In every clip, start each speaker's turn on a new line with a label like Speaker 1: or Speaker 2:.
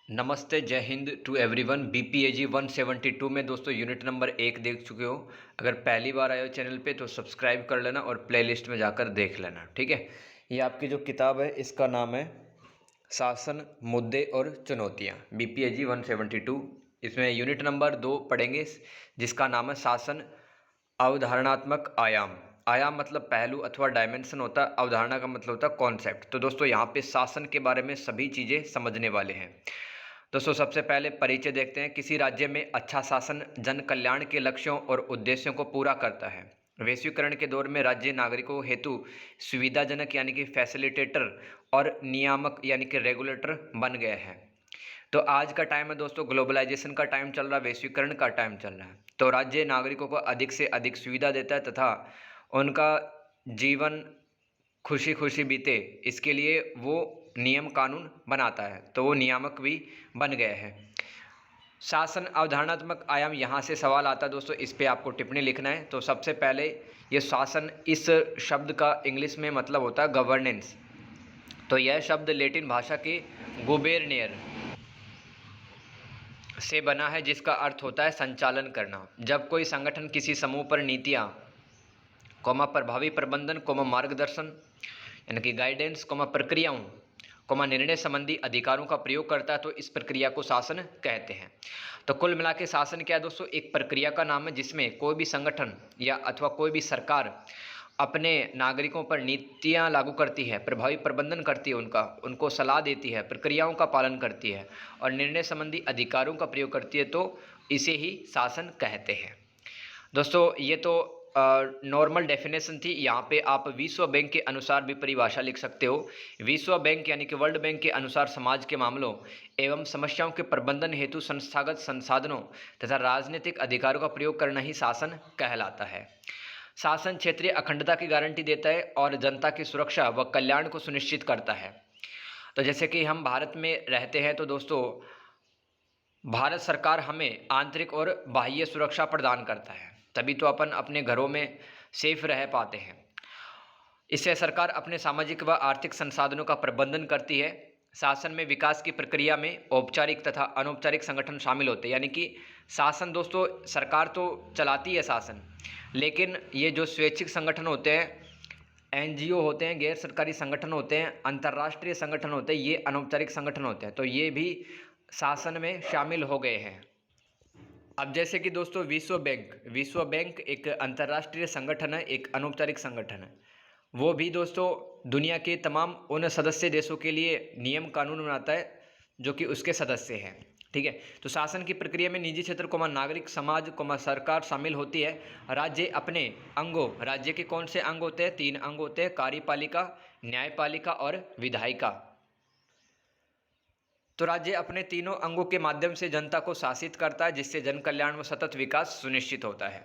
Speaker 1: नमस्ते, जय Hind to everyone. बीपीएजी 172 में दोस्तों यूनिट नंबर 1 देख चुके हो। अगर पहली बार आए हो चैनल पे तो सब्सक्राइब कर लेना और प्लेलिस्ट में जाकर देख लेना, ठीक है। ये आपकी जो किताब है इसका नाम है शासन, मुद्दे और चुनौतियाँ, बीपीएजी 172। इसमें यूनिट नंबर 2 पढ़ेंगे जिसका नाम है शासन, अवधारणात्मक आयाम। आयाम मतलब पहलू अथवा डायमेंशन होता है, अवधारणा का मतलब होता है कॉन्सेप्ट। तो दोस्तों यहाँ पे शासन के बारे में सभी चीज़ें समझने वाले हैं। दोस्तों सबसे पहले परिचय देखते हैं। किसी राज्य में अच्छा शासन जन कल्याण के लक्ष्यों और उद्देश्यों को पूरा करता है। वैश्वीकरण के दौर में राज्य नागरिकों हेतु सुविधाजनक यानी कि फैसिलिटेटर और नियामक यानी कि रेगुलेटर बन गए हैं। तो आज का टाइम है दोस्तों, ग्लोबलाइजेशन का टाइम चल रहा है, वैश्वीकरण का टाइम चल रहा है। तो राज्य नागरिकों को अधिक से अधिक सुविधा देता है तथा उनका जीवन खुशी खुशी बीते, इसके लिए वो नियम कानून बनाता है। तो वो नियामक भी बन गए हैं। शासन अवधारणात्मक आयाम, यहाँ से सवाल आता है दोस्तों, इस पे आपको टिप्पणी लिखना है। तो सबसे पहले ये शासन, इस शब्द का इंग्लिश में मतलब होता है गवर्नेंस। तो यह शब्द लैटिन भाषा के गुबेरनियर से बना है जिसका अर्थ होता है संचालन करना। जब कोई संगठन किसी समूह पर नीतियाँ प्रभावी प्रबंधन मार्गदर्शन यानी कि गाइडेंस प्रक्रियाओं निर्णय संबंधी अधिकारों का प्रयोग करता है, तो इस प्रक्रिया को शासन कहते हैं। तो कुल मिला के शासन क्या है दोस्तों, एक प्रक्रिया का नाम है जिसमें कोई भी संगठन या अथवा कोई भी सरकार अपने नागरिकों पर नीतियां लागू करती है, प्रभावी प्रबंधन करती है, उनको सलाह देती है, प्रक्रियाओं का पालन करती है और निर्णय संबंधी अधिकारों का प्रयोग करती है, तो इसे ही शासन कहते हैं। दोस्तों ये तो नॉर्मल डेफिनेशन थी। यहाँ पे आप विश्व बैंक के अनुसार भी परिभाषा लिख सकते हो। विश्व बैंक यानी कि वर्ल्ड बैंक के अनुसार समाज के मामलों एवं समस्याओं के प्रबंधन हेतु संस्थागत संसाधनों तथा राजनीतिक अधिकारों का प्रयोग करना ही शासन कहलाता है। शासन क्षेत्रीय अखंडता की गारंटी देता है और जनता की सुरक्षा व कल्याण को सुनिश्चित करता है। तो जैसे कि हम भारत में रहते हैं तो दोस्तों भारत सरकार हमें आंतरिक और बाह्य सुरक्षा प्रदान करता है, तभी तो अपन अपने घरों में सेफ रह पाते हैं। इससे सरकार अपने सामाजिक व आर्थिक संसाधनों का प्रबंधन करती है। शासन में विकास की प्रक्रिया में औपचारिक तथा अनौपचारिक संगठन शामिल होते हैं। यानी कि शासन दोस्तों, सरकार तो चलाती है शासन, लेकिन ये जो स्वैच्छिक संगठन होते हैं, एनजीओ होते हैं, गैर सरकारी संगठन होते हैं, अंतर्राष्ट्रीय संगठन होते हैं, ये अनौपचारिक संगठन होते हैं, तो ये भी शासन में शामिल हो गए हैं। अब जैसे कि दोस्तों विश्व बैंक एक अंतर्राष्ट्रीय संगठन है, एक अनौपचारिक संगठन है। वो भी दोस्तों दुनिया के तमाम उन सदस्य देशों के लिए नियम कानून बनाता है जो कि उसके सदस्य हैं, ठीक है। तो शासन की प्रक्रिया में निजी क्षेत्र नागरिक समाज सरकार शामिल होती है। राज्य अपने अंगों, राज्य के कौन से अंग होते हैं? 3 अंग होते हैं, कार्यपालिका, न्यायपालिका और विधायिका। तो राज्य अपने तीनों अंगों के माध्यम से जनता को शासित करता है, जिससे जन कल्याण व सतत विकास सुनिश्चित होता है।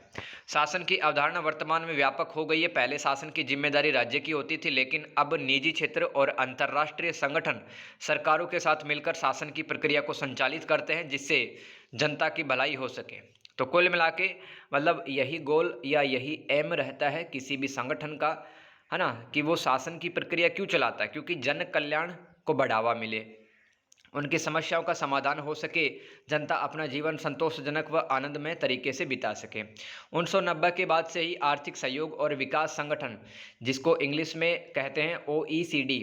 Speaker 1: शासन की अवधारणा वर्तमान में व्यापक हो गई है। पहले शासन की जिम्मेदारी राज्य की होती थी, लेकिन अब निजी क्षेत्र और अंतर्राष्ट्रीय संगठन सरकारों के साथ मिलकर शासन की प्रक्रिया को संचालित करते हैं, जिससे जनता की भलाई हो सके। तो कुल मिला के मतलब यही गोल या यही एम रहता है किसी भी संगठन का, है ना, कि वो शासन की प्रक्रिया क्यों चलाता है? क्योंकि जन कल्याण को बढ़ावा मिले, उनकी समस्याओं का समाधान हो सके, जनता अपना जीवन संतोषजनक व आनंदमय तरीके से बिता सके। 1990 के बाद से ही आर्थिक सहयोग और विकास संगठन, जिसको इंग्लिश में कहते हैं OECD,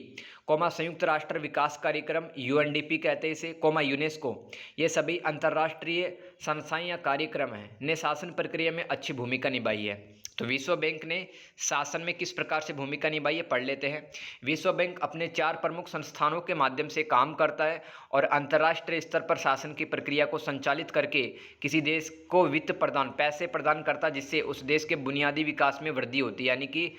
Speaker 1: संयुक्त राष्ट्र विकास कार्यक्रम UNDP कहते हैं इसे, यूनेस्को, ये सभी अंतर्राष्ट्रीय संस्थाएं या कार्यक्रम हैं, ने शासन प्रक्रिया में अच्छी भूमिका निभाई है। तो विश्व बैंक ने शासन में किस प्रकार से भूमिका निभाई है पढ़ लेते हैं। विश्व बैंक अपने 4 प्रमुख संस्थानों के माध्यम से काम करता है और अंतर्राष्ट्रीय स्तर पर शासन की प्रक्रिया को संचालित करके किसी देश को वित्त प्रदान, पैसे प्रदान करता है, जिससे उस देश के बुनियादी विकास में वृद्धि होती है। यानी कि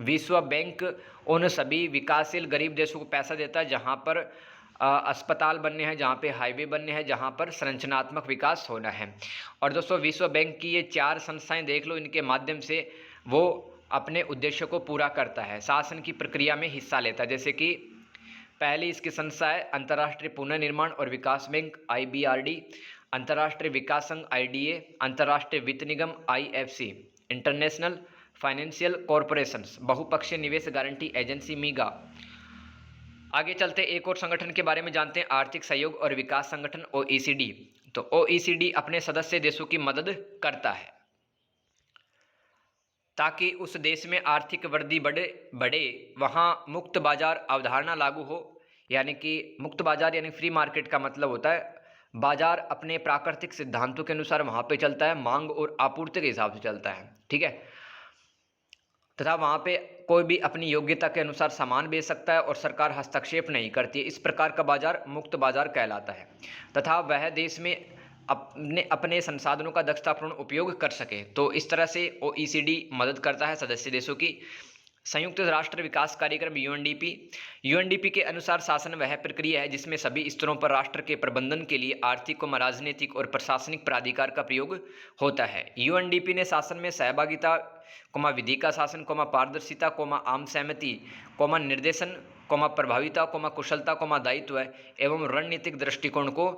Speaker 1: विश्व बैंक उन सभी विकासशील गरीब देशों को पैसा देता है जहाँ पर अस्पताल बनने हैं, जहाँ पे हाईवे बनने हैं, जहाँ पर संरचनात्मक विकास होना है। और दोस्तों विश्व बैंक की ये 4 संस्थाएं देख लो, इनके माध्यम से वो अपने उद्देश्य को पूरा करता है, शासन की प्रक्रिया में हिस्सा लेता है। जैसे कि पहली इसकी संस्था है अंतर्राष्ट्रीय पुनर्निर्माण और विकास बैंक IBRD, अंतर्राष्ट्रीय विकास संघ IDA, अंतर्राष्ट्रीय वित्त निगम IFC, इंटरनेशनल फाइनेंशियल कॉरपोरेशंस, बहुपक्षीय निवेश गारंटी एजेंसी MIGA, आगे चलते एक और संगठन के बारे में जानते हैं, आर्थिक सहयोग और विकास संगठन OECD। तो OECD अपने सदस्य देशों की मदद करता है ताकि उस देश में आर्थिक वृद्धि बढ़े वहाँ मुक्त बाजार अवधारणा लागू हो। यानी कि मुक्त बाजार यानी फ्री मार्केट का मतलब होता है बाजार अपने प्राकृतिक सिद्धांतों के अनुसार वहाँ पे चलता है, मांग और आपूर्ति के हिसाब से चलता है, ठीक है। तथा वहाँ पे कोई भी अपनी योग्यता के अनुसार सामान बेच सकता है और सरकार हस्तक्षेप नहीं करती है। इस प्रकार का बाजार मुक्त बाजार कहलाता है। तथा वह देश में अपने अपने संसाधनों का दक्षतापूर्ण उपयोग कर सके। तो इस तरह से OECD मदद करता है सदस्य देशों की। संयुक्त राष्ट्र विकास कार्यक्रम UNDP के अनुसार शासन वह प्रक्रिया है जिसमें सभी स्तरों पर राष्ट्र के प्रबंधन के लिए आर्थिक, राजनीतिक और प्रशासनिक प्राधिकार का प्रयोग होता है। UNDP ने शासन में सहभागिता, विधि का शासन, पारदर्शिता, आम सहमति, निर्देशन, प्रभाविता, कुशलता, दायित्व एवं रणनीतिक दृष्टिकोण को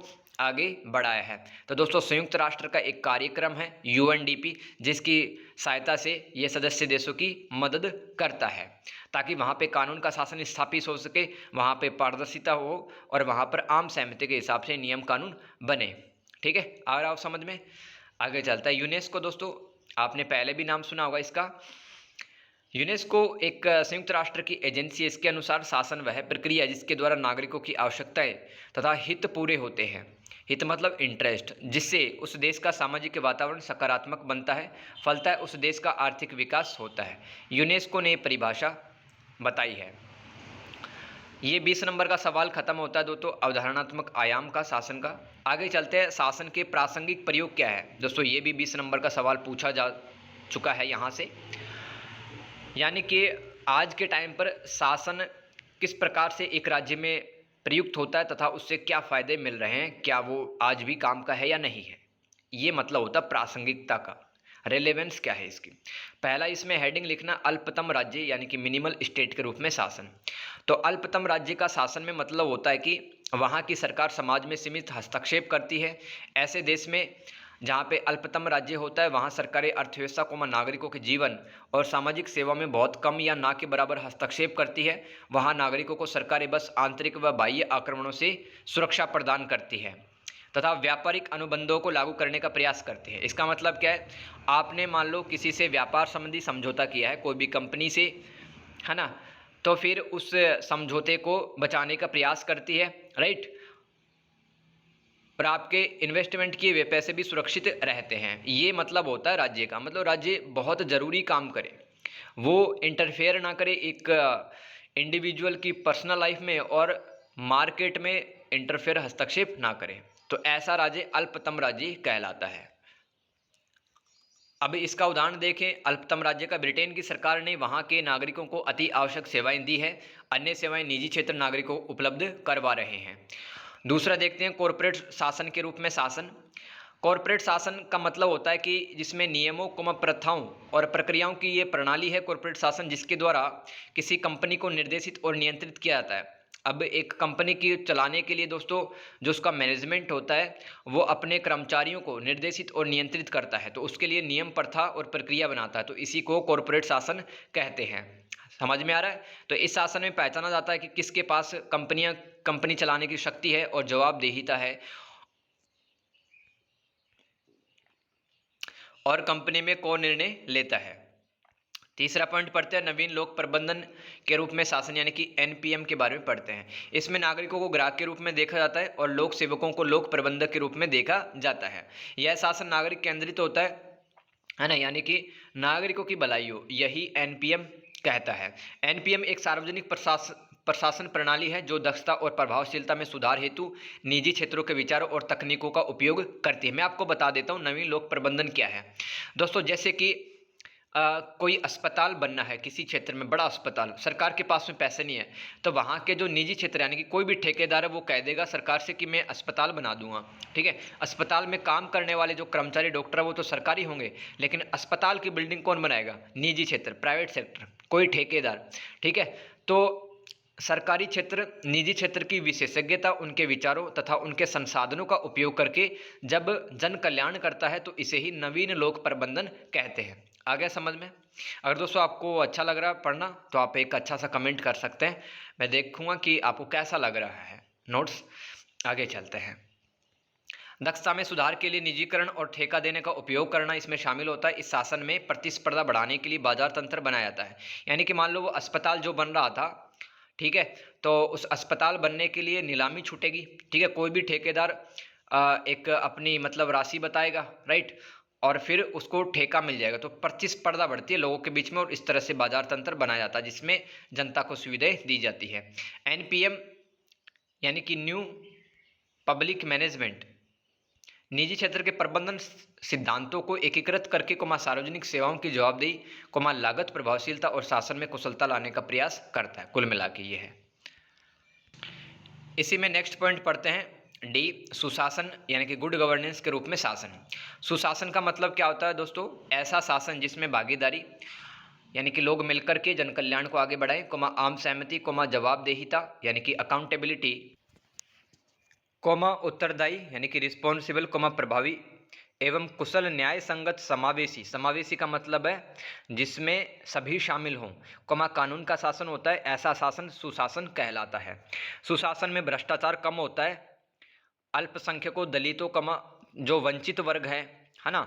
Speaker 1: आगे बढ़ाया है। तो दोस्तों संयुक्त राष्ट्र का एक कार्यक्रम है UNDP जिसकी सहायता से ये सदस्य देशों की मदद करता है ताकि वहाँ पे कानून का शासन स्थापित हो सके, वहाँ पे पारदर्शिता हो और वहाँ पर आम सहमति के हिसाब से नियम कानून बने। ठीक है, आ रहा हो समझ में? आगे चलता है यूनेस्को। दोस्तों आपने पहले भी नाम सुना होगा इसका। यूनेस्को एक संयुक्त राष्ट्र की एजेंसी है। इसके अनुसार शासन वह प्रक्रिया है जिसके द्वारा नागरिकों की आवश्यकताएं तथा हित पूरे होते हैं। हित मतलब इंटरेस्ट, जिससे उस देश का सामाजिक वातावरण सकारात्मक बनता है, फलता है उस देश का आर्थिक विकास होता है। यूनेस्को ने परिभाषा बताई है। ये 20 नंबर का सवाल खत्म होता है दोस्तों अवधारणात्मक आयाम का, शासन का। आगे चलते हैं, शासन के प्रासंगिक प्रयोग क्या है। दोस्तों ये भी 20 नंबर का सवाल पूछा जा चुका है यहाँ से। यानी कि आज के टाइम पर शासन किस प्रकार से एक राज्य में प्रयुक्त होता है तथा उससे क्या फ़ायदे मिल रहे हैं, क्या वो आज भी काम का है या नहीं है, ये मतलब होता है प्रासंगिकता का। रेलेवेंस क्या है इसकी। पहला इसमें हेडिंग लिखना अल्पतम राज्य यानी कि मिनिमल स्टेट के रूप में शासन। तो अल्पतम राज्य का शासन में मतलब होता है कि वहाँ की सरकार समाज में सीमित हस्तक्षेप करती है। ऐसे देश में जहाँ पे अल्पतम राज्य होता है वहाँ सरकारें अर्थव्यवस्था को नागरिकों के जीवन और सामाजिक सेवा में बहुत कम या ना के बराबर हस्तक्षेप करती है। वहाँ नागरिकों को सरकारें बस आंतरिक व बाह्य आक्रमणों से सुरक्षा प्रदान करती है तथा व्यापारिक अनुबंधों को लागू करने का प्रयास करती है। इसका मतलब क्या है, आपने मान लो किसी से व्यापार संबंधी समझौता किया है कोई भी कंपनी से, है ना, तो फिर उस समझौते को बचाने का प्रयास करती है, राइट, पर आपके इन्वेस्टमेंट किए हुए पैसे भी सुरक्षित रहते हैं। ये मतलब होता है राज्य का। मतलब राज्य बहुत ज़रूरी काम करे, वो इंटरफेयर ना करे एक इंडिविजुअल की पर्सनल लाइफ में और मार्केट में इंटरफेयर हस्तक्षेप ना करे। तो ऐसा राज्य अल्पतम राज्य कहलाता है। अब इसका उदाहरण देखें, अल्पतम राज्य का ब्रिटेन की सरकार ने वहाँ के नागरिकों को अति आवश्यक सेवाएं दी है, अन्य सेवाएं निजी क्षेत्र नागरिकों को उपलब्ध करवा रहे हैं। दूसरा देखते हैं कॉरपोरेट शासन के रूप में शासन। कॉरपोरेट शासन का मतलब होता है कि जिसमें नियमों, प्रथाओं और प्रक्रियाओं की ये प्रणाली है कॉरपोरेट शासन, जिसके द्वारा किसी कंपनी को निर्देशित और नियंत्रित किया जाता है। अब एक कंपनी की चलाने के लिए दोस्तों जो उसका मैनेजमेंट होता है वो अपने कर्मचारियों को निर्देशित और नियंत्रित करता है, तो उसके लिए नियम, प्रथा और प्रक्रिया बनाता है। तो इसी को कॉरपोरेट शासन कहते हैं। समझ में आ रहा है? तो इस शासन में पहचाना जाता है कि किसके पास कंपनी चलाने की शक्ति है और जवाबदेहिता है, और कंपनी में कौन निर्णय लेता है। तीसरा पॉइंट पढ़ते हैं नवीन लोक प्रबंधन के रूप में शासन यानी कि NPM के बारे में पढ़ते हैं। इसमें नागरिकों को ग्राहक के रूप में देखा जाता है और लोक सेवकों को लोक प्रबंधक के रूप में देखा जाता है। यह शासन नागरिक केंद्रित होता है ना, यानी कि नागरिकों की भलाई हो, यही NPM कहता है। NPM एक सार्वजनिक प्रशासन प्रणाली है जो दक्षता और प्रभावशीलता में सुधार हेतु निजी क्षेत्रों के विचारों और तकनीकों का उपयोग करती है। मैं आपको बता देता हूँ नवीन लोक प्रबंधन क्या है। दोस्तों जैसे कि कोई अस्पताल बनना है किसी क्षेत्र में, बड़ा अस्पताल, सरकार के पास में पैसे नहीं है, तो वहाँ के जो निजी क्षेत्र यानी कि कोई भी ठेकेदार है वो कह देगा सरकार से कि मैं अस्पताल बना दूंगा। ठीक है, अस्पताल में काम करने वाले जो कर्मचारी, डॉक्टर, वो तो सरकारी होंगे, लेकिन अस्पताल की बिल्डिंग कौन बनाएगा? निजी क्षेत्र, प्राइवेट सेक्टर, कोई ठेकेदार। ठीक है, तो सरकारी क्षेत्र निजी क्षेत्र की विशेषज्ञता, उनके विचारों तथा उनके संसाधनों का उपयोग करके जब जन कल्याण करता है तो इसे ही नवीन लोक प्रबंधन कहते हैं। आ गया समझ में? अगर दोस्तों आपको अच्छा लग रहा है पढ़ना तो आप एक अच्छा सा कमेंट कर सकते हैं, मैं देखूंगा कि आपको कैसा लग रहा है नोट्स। आगे चलते हैं। दक्षता में सुधार के लिए निजीकरण और ठेका देने का उपयोग करना इसमें शामिल होता है। इस शासन में प्रतिस्पर्धा बढ़ाने के लिए बाजार तंत्र बनाया जाता है। यानी कि मान लो वो अस्पताल जो बन रहा था, ठीक है, तो उस अस्पताल बनने के लिए नीलामी छूटेगी, ठीक है, कोई भी ठेकेदार एक अपनी मतलब राशि बताएगा, राइट, और फिर उसको ठेका मिल जाएगा। तो प्रतिस्पर्धा बढ़ती है लोगों के बीच में और इस तरह से बाजार तंत्र बनाया जाता है जिसमें जनता को सुविधाएं दी जाती है। एनपीएम यानी कि न्यू पब्लिक मैनेजमेंट निजी क्षेत्र के प्रबंधन सिद्धांतों को एकीकृत करके सार्वजनिक सेवाओं की जवाबदेही लागत प्रभावशीलता और शासन में कुशलता लाने का प्रयास करता है। कुल मिला के ये है। इसी में नेक्स्ट पॉइंट पढ़ते हैं डी, सुशासन यानी कि गुड गवर्नेंस के रूप में शासन। सुशासन का मतलब क्या होता है दोस्तों? ऐसा शासन जिसमें भागीदारी यानी कि लोग मिलकर के जन कल्याण को आगे बढ़ाएं, आम सहमति, जवाबदेहिता यानी कि अकाउंटेबिलिटी, उत्तरदायी यानी कि रिस्पॉन्सिबल, प्रभावी एवं कुशल न्याय संगत समावेशी। समावेशी का मतलब है जिसमें सभी शामिल हों, कानून का शासन होता है। ऐसा शासन सुशासन कहलाता है। सुशासन में भ्रष्टाचार कम होता है, अल्पसंख्यकों, दलितों, जो वंचित वर्ग है ना,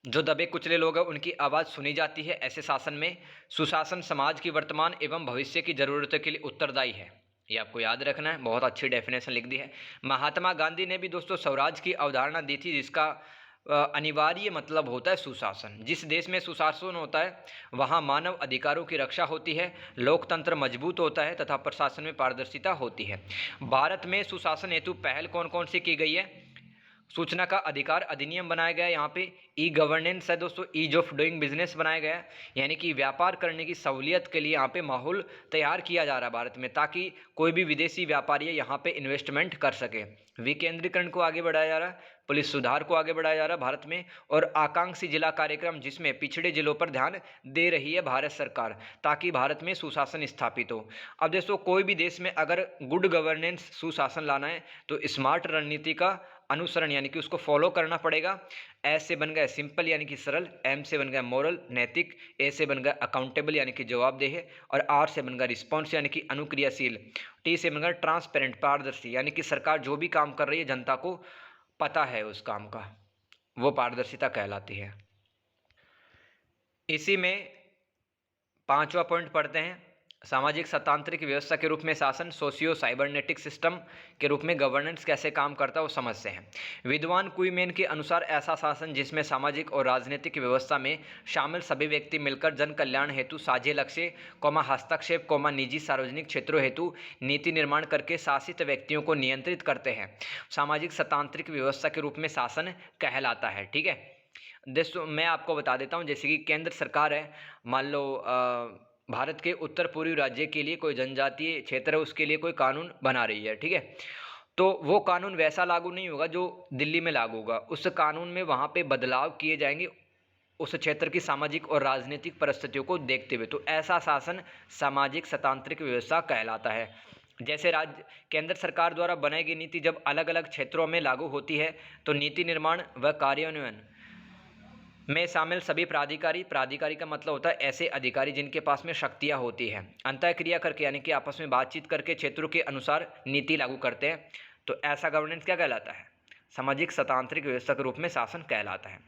Speaker 1: जो दबे कुचले लोग हैं, उनकी आवाज़ सुनी जाती है। ऐसे शासन में सुशासन समाज की वर्तमान एवं भविष्य की जरूरतों के लिए उत्तरदायी है। ये आपको याद रखना है, बहुत अच्छी डेफिनेशन लिख दी है। महात्मा गांधी ने भी दोस्तों स्वराज की अवधारणा दी थी जिसका अनिवार्य मतलब होता है सुशासन। जिस देश में सुशासन होता है वहाँ मानव अधिकारों की रक्षा होती है, लोकतंत्र मजबूत होता है तथा प्रशासन में पारदर्शिता होती है। भारत में सुशासन हेतु पहल कौन कौन सी की गई है? सूचना का अधिकार अधिनियम बनाया गया है। यहाँ पे ई गवर्नेंस है दोस्तों, ईज ऑफ डूइंग बिजनेस बनाया गया है, यानी कि व्यापार करने की सहूलियत के लिए यहाँ पे माहौल तैयार किया जा रहा है भारत में, ताकि कोई भी विदेशी व्यापारी यहाँ पे इन्वेस्टमेंट कर सके। विकेंद्रीकरण को आगे बढ़ाया जा रहा है, पुलिस सुधार को आगे बढ़ाया जा रहा है भारत में, और आकांक्षी जिला कार्यक्रम जिसमें पिछड़े जिलों पर ध्यान दे रही है भारत सरकार, ताकि भारत में सुशासन स्थापित हो। अब दोस्तों कोई भी देश में अगर गुड गवर्नेंस सुशासन लाना है तो स्मार्ट रणनीति का अनुसरण यानी कि उसको फॉलो करना पड़ेगा। एस से बन गया सिंपल यानी कि सरल, एम से बन गया मोरल नैतिक, ए से बन गया अकाउंटेबल यानी कि जवाबदेह, और आर से बन गया रिस्पॉन्स यानी कि अनुक्रियाशील, टी से बन गया ट्रांसपेरेंट पारदर्शी यानी कि सरकार जो भी काम कर रही है जनता को पता है उस काम का, वो पारदर्शिता कहलाती है। इसी में 5वां पॉइंट पढ़ते हैं, सामाजिक शतांत्रिक व्यवस्था के रूप में शासन, सोशियो साइबरनेटिक सिस्टम के रूप में गवर्नेंस कैसे काम करता है वो समझते हैं। विद्वान कुईमेन के अनुसार ऐसा शासन जिसमें सामाजिक और राजनीतिक व्यवस्था में शामिल सभी व्यक्ति मिलकर जन कल्याण हेतु साझे लक्ष्य, हस्तक्षेप, निजी सार्वजनिक क्षेत्रों हेतु नीति निर्माण करके शासित व्यक्तियों को नियंत्रित करते हैं, सामाजिक शतांत्रिक व्यवस्था के रूप में शासन कहलाता है। ठीक है दोस्तों, मैं आपको बता देता हूँ, जैसे कि केंद्र सरकार है, मान लो भारत के उत्तर पूर्वी राज्य के लिए कोई जनजातीय क्षेत्र है, उसके लिए कोई कानून बना रही है, ठीक है, तो वो कानून वैसा लागू नहीं होगा जो दिल्ली में लागू होगा। उस कानून में वहाँ पे बदलाव किए जाएंगे उस क्षेत्र की सामाजिक और राजनीतिक परिस्थितियों को देखते हुए। तो ऐसा शासन सामाजिक शतांत्रिक व्यवस्था कहलाता है। जैसे राज्य केंद्र सरकार द्वारा बनाई गई नीति जब अलग अलग क्षेत्रों में लागू होती है तो नीति निर्माण व कार्यान्वयन में शामिल सभी प्राधिकारी का मतलब होता है ऐसे अधिकारी जिनके पास में शक्तियाँ होती हैं, अंतःक्रिया करके यानी कि आपस में बातचीत करके क्षेत्रों के अनुसार नीति लागू करते हैं। तो ऐसा गवर्नेंस क्या कहलाता है? सामाजिक शतांत्रिक व्यवस्था के रूप में शासन कहलाता है।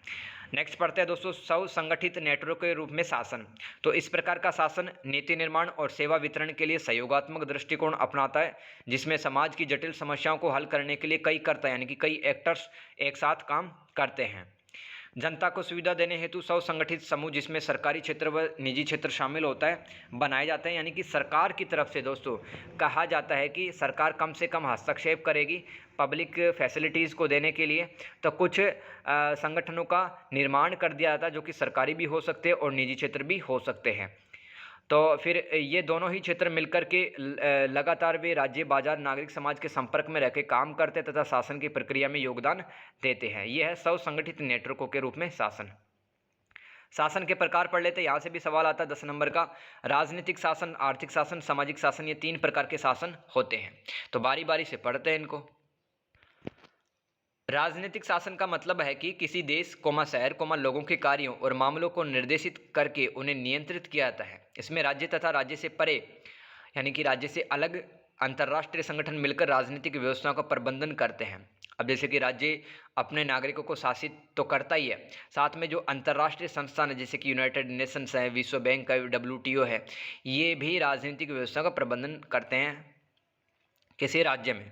Speaker 1: नेक्स्ट पढ़ते हैं दोस्तों, स्वसंगठित नेटवर्क के रूप में शासन। तो इस प्रकार का शासन नीति निर्माण और सेवा वितरण के लिए सहयोगात्मक दृष्टिकोण अपनाता है, जिसमें समाज की जटिल समस्याओं को हल करने के लिए कई कर्ता यानी कि कई एक्टर्स एक साथ काम करते हैं। जनता को सुविधा देने हेतु स्वसंगठित समूह जिसमें सरकारी क्षेत्र व निजी क्षेत्र शामिल होता है बनाए जाते हैं। यानी कि सरकार की तरफ से दोस्तों कहा जाता है कि सरकार कम से कम हस्तक्षेप करेगी पब्लिक फैसिलिटीज़ को देने के लिए, तो कुछ संगठनों का निर्माण कर दिया जाता है जो कि सरकारी भी हो सकते हैं और निजी क्षेत्र भी हो सकते हैं। तो फिर ये दोनों ही क्षेत्र मिलकर के लगातार वे राज्य, बाजार, नागरिक समाज के संपर्क में रहकर काम करते तथा शासन की प्रक्रिया में योगदान देते हैं। यह है स्वसंगठित नेटवर्कों के रूप में शासन। शासन के प्रकार पढ़ लेते हैं, यहाँ से भी सवाल आता है 10 नंबर का। राजनीतिक शासन, आर्थिक शासन, सामाजिक शासन, ये 3 प्रकार के शासन होते हैं। तो बारी बारी से पढ़ते हैं इनको। राजनीतिक शासन का मतलब है कि किसी देश, शहर, लोगों के कार्यों और मामलों को निर्देशित करके उन्हें नियंत्रित किया जाता है। इसमें राज्य तथा राज्य से परे यानी कि राज्य से अलग अंतर्राष्ट्रीय संगठन मिलकर राजनीतिक व्यवस्थाओं का प्रबंधन करते हैं। अब जैसे कि राज्य अपने नागरिकों को शासित तो करता ही है, साथ में जो अंतर्राष्ट्रीय संस्थान है जैसे कि यूनाइटेड नेशंस है, विश्व बैंक है, WTO है, ये भी राजनीतिक व्यवस्था का प्रबंधन करते हैं किसी राज्य में।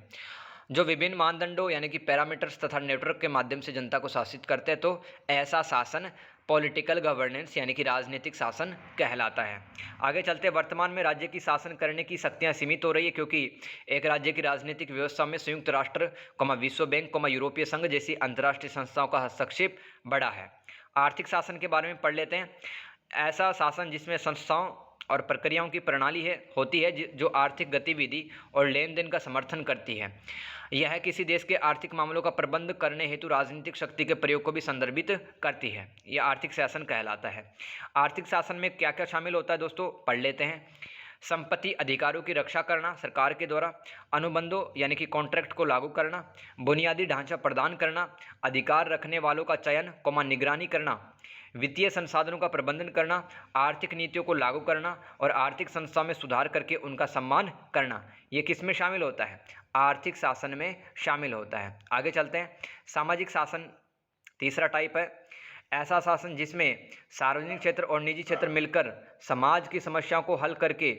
Speaker 1: जो विभिन्न मानदंडों यानी कि पैरामीटर्स तथा नेटवर्क के माध्यम से जनता को शासित करते हैं, तो ऐसा शासन पॉलिटिकल गवर्नेंस यानी कि राजनीतिक शासन कहलाता है। आगे चलते, वर्तमान में राज्य की शासन करने की शक्तियां सीमित हो रही है क्योंकि एक राज्य की राजनीतिक व्यवस्था में संयुक्त राष्ट्र, विश्व बैंक, यूरोपीय संघ जैसी अंतर्राष्ट्रीय संस्थाओं का हस्तक्षेप बड़ा है। आर्थिक शासन के बारे में पढ़ लेते हैं। ऐसा शासन जिसमें संस्थाओं और प्रक्रियाओं की प्रणाली होती है जो आर्थिक गतिविधि और लेन देन का समर्थन करती है। यह किसी देश के आर्थिक मामलों का प्रबंध करने हेतु राजनीतिक शक्ति के प्रयोग को भी संदर्भित करती है। यह आर्थिक शासन कहलाता है। आर्थिक शासन में क्या क्या शामिल होता है दोस्तों, पढ़ लेते हैं। संपत्ति अधिकारों की रक्षा करना सरकार के द्वारा, अनुबंधों यानी कि कॉन्ट्रैक्ट को लागू करना, बुनियादी ढांचा प्रदान करना, अधिकार रखने वालों का चयन, निगरानी करना, वित्तीय संसाधनों का प्रबंधन करना, आर्थिक नीतियों को लागू करना और आर्थिक संस्था में सुधार करके उनका सम्मान करना। ये किस में शामिल होता है, आर्थिक शासन में शामिल होता है। आगे चलते हैं। सामाजिक शासन तीसरा टाइप है। ऐसा शासन जिसमें सार्वजनिक क्षेत्र और निजी क्षेत्र मिलकर समाज की समस्याओं को हल करके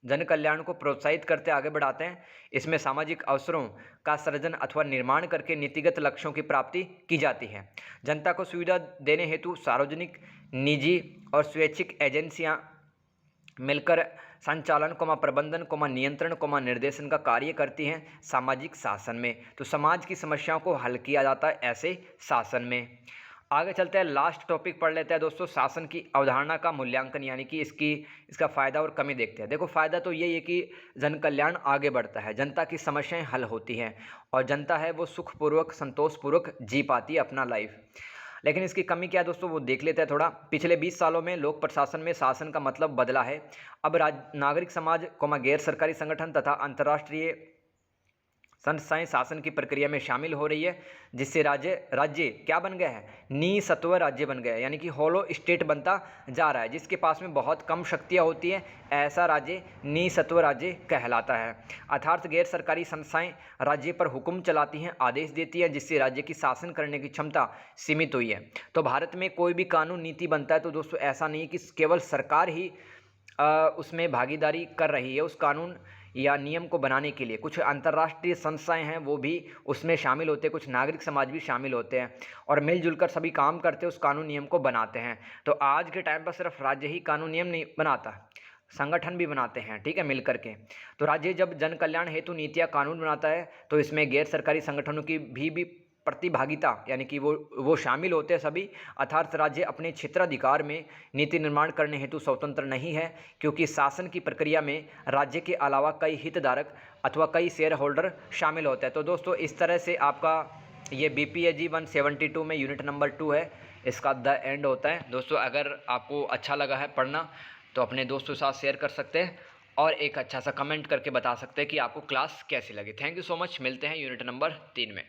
Speaker 1: जन कल्याण को प्रोत्साहित करते आगे बढ़ाते हैं। इसमें सामाजिक अवसरों का सृजन अथवा निर्माण करके नीतिगत लक्ष्यों की प्राप्ति की जाती है। जनता को सुविधा देने हेतु सार्वजनिक, निजी और स्वैच्छिक एजेंसियां मिलकर संचालन, प्रबंधन, नियंत्रण, निर्देशन का कार्य करती हैं सामाजिक शासन में। तो समाज की समस्याओं को हल किया जाता है ऐसे शासन में। आगे चलते हैं, लास्ट टॉपिक पढ़ लेते हैं दोस्तों, शासन की अवधारणा का मूल्यांकन यानी कि इसका फ़ायदा और कमी देखते हैं। देखो, फ़ायदा तो यही है कि जन कल्याण आगे बढ़ता है, जनता की समस्याएं हल होती हैं और जनता है वो सुखपूर्वक, संतोषपूर्वक जी पाती है अपना लाइफ। लेकिन इसकी कमी क्या है दोस्तों, वो देख लेते हैं थोड़ा। पिछले 20 सालों में लोक प्रशासन में शासन का मतलब बदला है। अब नागरिक समाज, गैर सरकारी संगठन तथा अंतर्राष्ट्रीय संस्थाएं शासन की प्रक्रिया में शामिल हो रही है, जिससे राज्य क्या बन गया है, निसत्व राज्य बन गया है, यानी कि होलो स्टेट बनता जा रहा है। जिसके पास में बहुत कम शक्तियां होती हैं, ऐसा राज्य निसत्व राज्य कहलाता है। अर्थात गैर सरकारी संस्थाएं राज्य पर हुक्म चलाती हैं, आदेश देती हैं, जिससे राज्य की शासन करने की क्षमता सीमित हुई है। तो भारत में कोई भी कानून नीति बनता है तो दोस्तों ऐसा नहीं कि केवल सरकार ही उसमें भागीदारी कर रही है उस कानून या नियम को बनाने के लिए। कुछ अंतर्राष्ट्रीय संस्थाएं हैं वो भी उसमें शामिल होते हैं, कुछ नागरिक समाज भी शामिल होते हैं और मिलजुल कर सभी काम करते हैं, उस कानून नियम को बनाते हैं। तो आज के टाइम पर सिर्फ राज्य ही कानून नियम नहीं बनाता, संगठन भी बनाते हैं, ठीक है, मिलकर के। तो राज्य जब जन कल्याण हेतु नीतियाँ कानून बनाता है तो इसमें गैर सरकारी संगठनों की भी प्रतिभागिता यानी कि वो शामिल होते हैं सभी। अर्थात राज्य अपने क्षेत्राधिकार में नीति निर्माण करने हेतु स्वतंत्र नहीं है, क्योंकि शासन की प्रक्रिया में राज्य के अलावा कई हितधारक अथवा कई शेयर होल्डर शामिल होते हैं। तो दोस्तों इस तरह से आपका ये BPAG 172 में यूनिट नंबर 2 है, इसका द एंड होता है। दोस्तों अगर आपको अच्छा लगा है पढ़ना तो अपने दोस्तों के साथ शेयर कर सकते हैं और एक अच्छा सा कमेंट करके बता सकते हैं कि आपको क्लास कैसी लगी। थैंक यू सो मच, मिलते हैं यूनिट नंबर 3 में।